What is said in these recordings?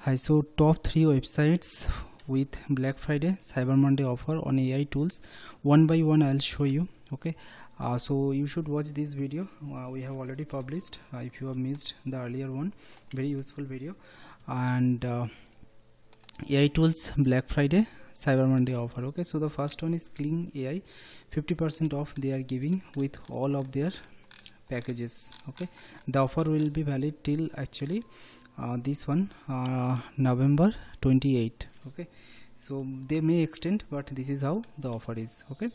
Hi, so top 3 websites with Black Friday Cyber Monday offer on AI tools. One by one I'll show you. Okay, so you should watch this video. We have already published. If you have missed the earlier one, very useful video. And AI tools Black Friday Cyber Monday offer. Okay, so the first one is Kling AI, 50% off they are giving with all of their packages. Okay, the offer will be valid till actually this one November 28. Okay, so they may extend, but this is how the offer is. Okay,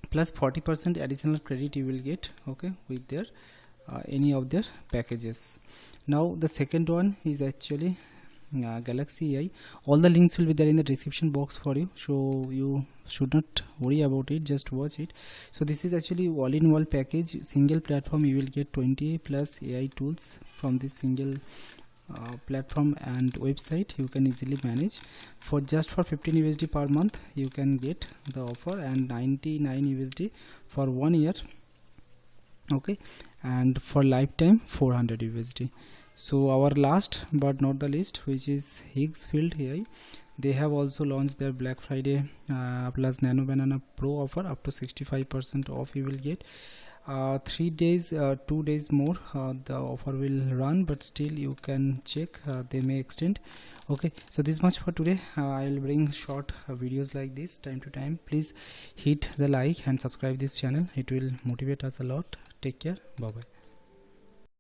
plus 40% additional credit you will get, okay, with their any of their packages. Now the second one is actually Galaxy AI. All the links will be there in the description box for you, so you should not worry about it, just watch it. So this is actually all-in-one package, single platform. You will get 20 plus AI tools from this single platform and website. You can easily manage for just for 15 USD per month. You can get the offer, and 99 USD for 1 year. Okay, and for lifetime 400 USD. So our last but not the least, which is Higgsfield AI. They have also launched their Black Friday plus Nano Banana Pro offer, up to 65% off you will get. 3 days 2 days more the offer will run, but still you can check, they may extend. Okay, so this much for today. I'll bring short videos like this time to time. Please hit the like and subscribe this channel, it will motivate us a lot. Take care, bye bye.